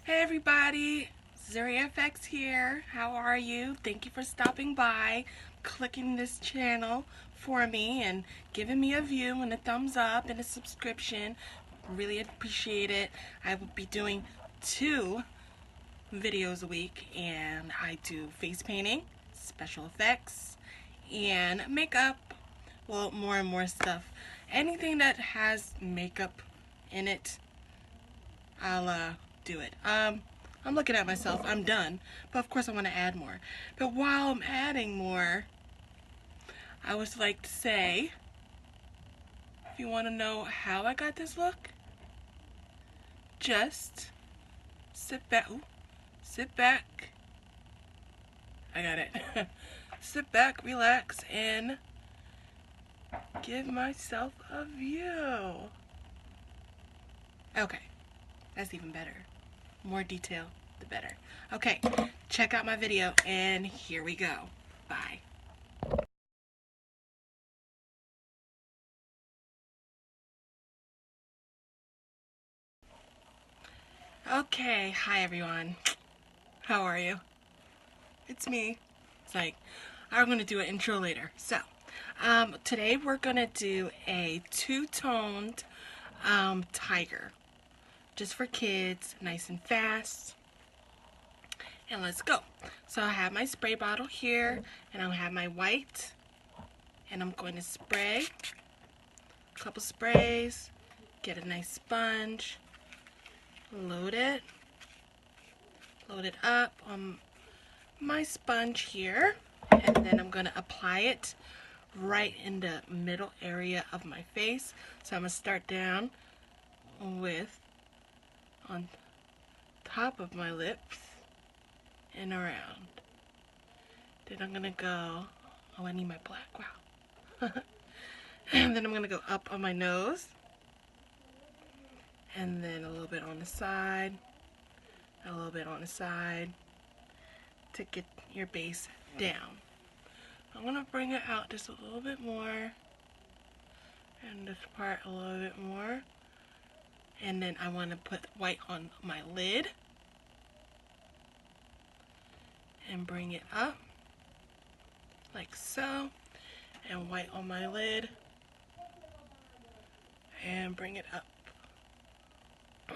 Hey everybody, Zuri Fx here. How are you? Thank you for stopping by, clicking this channel for me and giving me a view and a thumbs up and a subscription. Really appreciate it. I will be doing 2 videos a week, and I do face painting, special effects, and makeup. Well, more and more stuff. Anything that has makeup in it, I'll do it. I'm looking at myself. I'm done. But of course I want to add more. But while I'm adding more, I would like to say, if you want to know how I got this look, just sit back. Ooh, sit back. I got it. Sit back, relax, and give myself a view. Okay, that's even better. More detail, the better. Okay, check out my video, and here we go. Bye. Okay, hi everyone. How are you? It's me. It's like, I'm gonna do an intro later. So, today we're gonna do a two-toned tiger. Just for kids, nice and fast. And let's go. So I have my spray bottle here, and I'll have my white, and I'm going to spray a couple sprays, get a nice sponge, load it up on my sponge here, and then I'm going to apply it right in the middle area of my face. So I'm going to start down with on top of my lips and around. Then I'm going to go, oh, I need my black, wow. And then I'm going to go up on my nose, and then a little bit on the side, a little bit on the side, to get your base down. I'm going to bring it out just a little bit more, and this part a little bit more, and then I want to put white on my lid, and bring it up, like so, and white on my lid, and bring it up.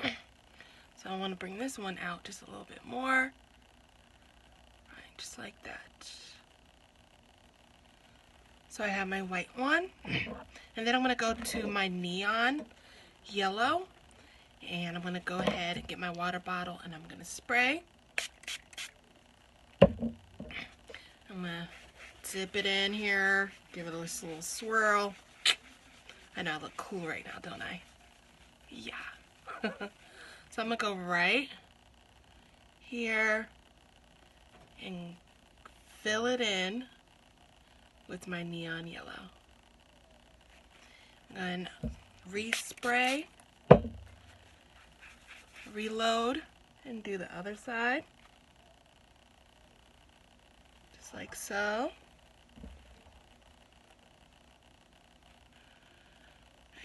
So I want to bring this one out just a little bit more, right, just like that. So I have my white one, and then I'm going to go to my neon yellow, and I'm going to go ahead and get my water bottle, and I'm going to spray. I'm going to dip it in here, give it a little swirl. I know I look cool right now, don't I? Yeah. So I'm going to go right here and fill it in with my neon yellow. And respray, reload, and do the other side. Just like so.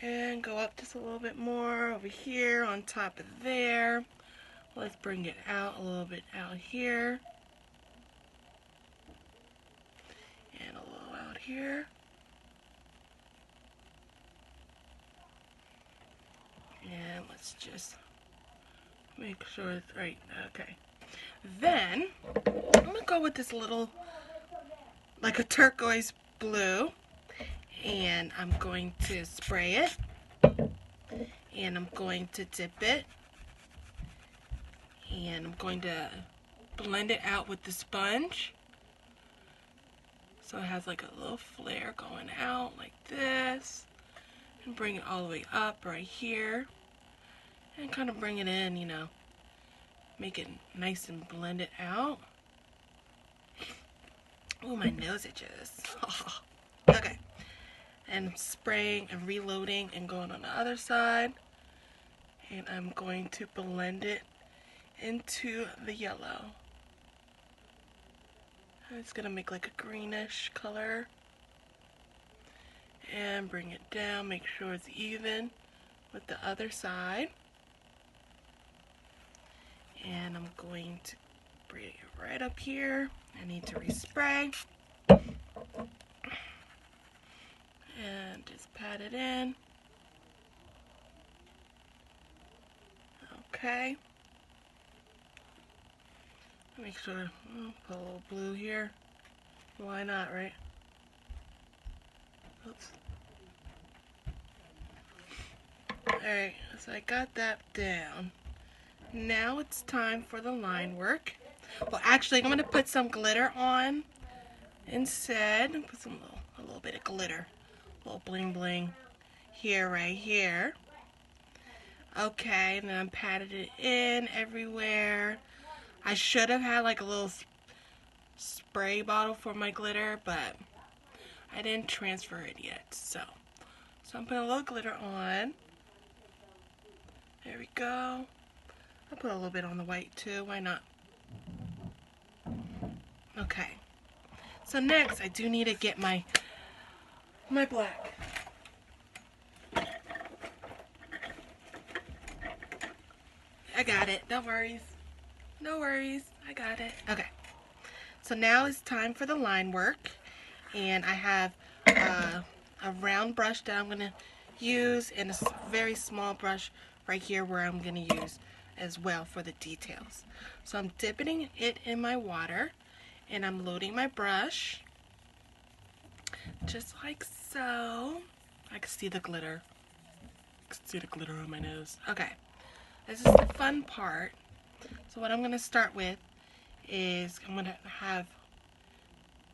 And go up just a little bit more over here on top of there. Let's bring it out a little bit out here. And a little out here. And let's just make sure it's right. Okay. Then, I'm going to go with this little, like a turquoise blue. And I'm going to spray it. And I'm going to dip it. And I'm going to blend it out with the sponge. So it has like a little flare going out like this. And bring it all the way up right here. And kind of bring it in, you know. Make it nice and blend it out. Oh, my nose itches. Okay. And I'm spraying and reloading and going on the other side. And I'm going to blend it into the yellow. And it's going to make like a greenish color. And bring it down, make sure it's even with the other side. And I'm going to bring it right up here. I need to respray. And just pat it in. Okay. Make sure, put a little blue here. Why not, right? Oops. Alright, so I got that down. Now it's time for the line work. Well, actually, I'm going to put some glitter on instead. Put a little bit of glitter. A little bling bling here, right here. Okay, and then I'm patted it in everywhere. I should have had like a little spray bottle for my glitter, but I didn't transfer it yet. So I'm putting a little glitter on. There we go. I'll put a little bit on the white too. Why not? Okay. So next, I do need to get my black. I got it. No worries. No worries. I got it. Okay. So now it's time for the line work. And I have a round brush that I'm going to use and a very small brush right here where I'm going to use as well for the details. So I'm dipping it in my water and I'm loading my brush just like so. I can see the glitter. I can see the glitter on my nose. Okay. This is the fun part. So what I'm going to start with is I'm going to have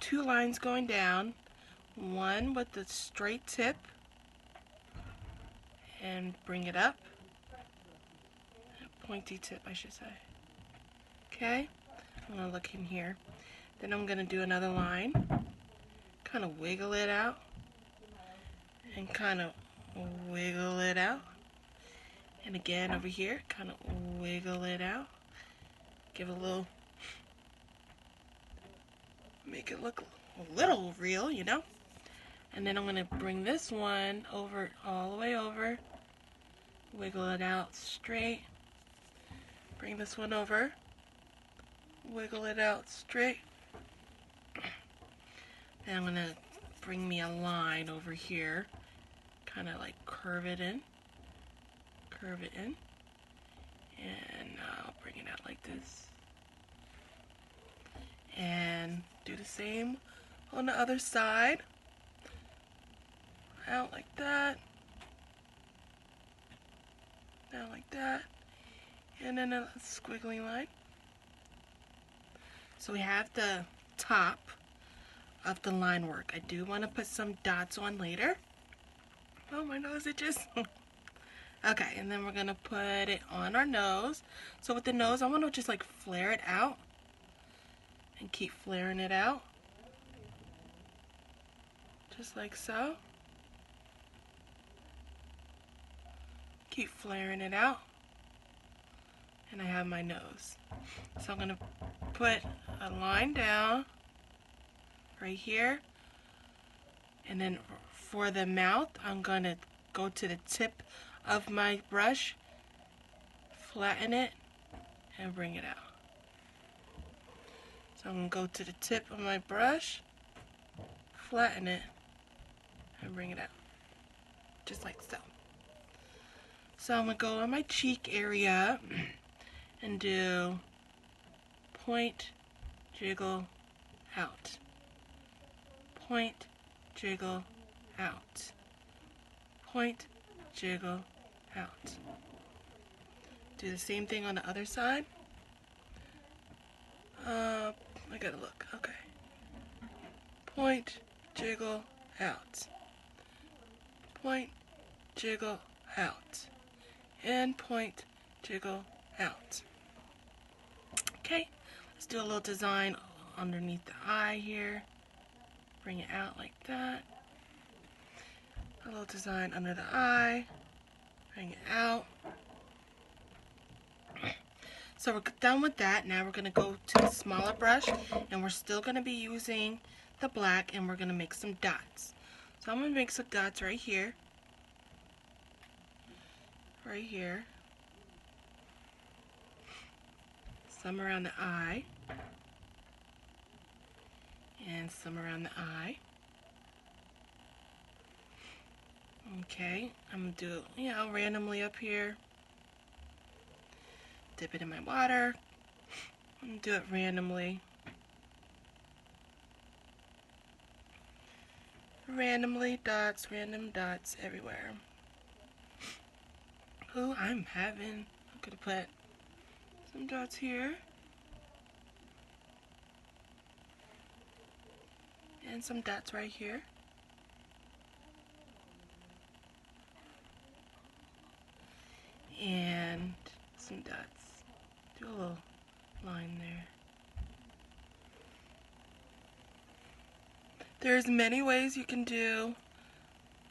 2 lines going down, one with the straight tip and bring it up, pointy tip I should say. Okay, I'm going to look in here, then I'm going to do another line, kind of wiggle it out and kind of wiggle it out, and again over here kind of wiggle it out, give a little, make it look a little real, you know. And then I'm going to bring this one over, all the way over, wiggle it out straight, bring this one over, wiggle it out straight. Then I'm going to bring me a line over here, kind of like curve it in, and I'll bring it out like this. And do the same on the other side. Out like that, down like that, and then a squiggly line. So we have the top of the line work. I do want to put some dots on later. Oh, my nose itches. Okay, and then we're going to put it on our nose. So with the nose, I want to just like flare it out and keep flaring it out. Just like so. Keep flaring it out, and I have my nose. So I'm going to put a line down right here, and then for the mouth I'm going to go to the tip of my brush, flatten it, and bring it out. So I'm going to go to the tip of my brush, flatten it, and bring it out, just like so. So I'm going to go on my cheek area and do point, jiggle, out. Point, jiggle, out. Point, jiggle, out. Do the same thing on the other side. I gotta look. Okay. Point, jiggle, out. Point, jiggle, out. And point, jiggle, out. Okay, let's do a little design underneath the eye here. Bring it out like that. A little design under the eye. Bring it out. So we're done with that. Now we're going to go to the smaller brush, and we're still going to be using the black, and we're going to make some dots. So I'm going to make some dots right here. Right here. some around the eye, and some around the eye. Okay, I'm gonna do it, you know, randomly up here. Dip it in my water. I'm gonna do it randomly. Randomly, dots, random dots everywhere. Oh, I'm gonna put some dots here. And some dots right here. And some dots. Do a little line there. There's many ways you can do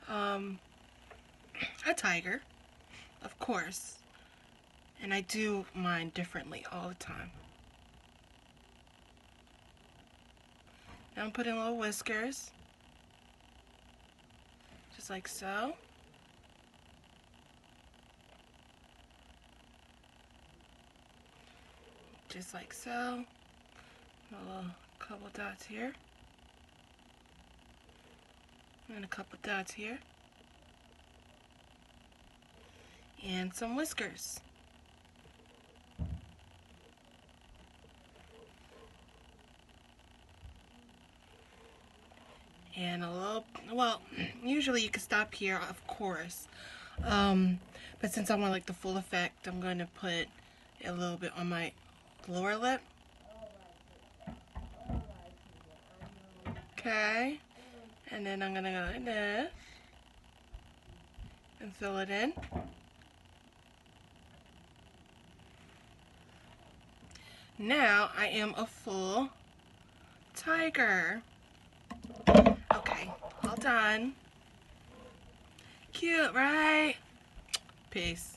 a tiger, of course. And I do mine differently all the time. Now I'm putting little whiskers. Just like so. Just like so. A little couple dots here. And a couple dots here. And some whiskers. And a little, well, usually you can stop here, of course. But since I want like the full effect, I'm going to put a little bit on my lower lip. Okay. And then I'm going to go like this and fill it in. Now I am a full tiger. Okay, all done. Cute, right? Peace.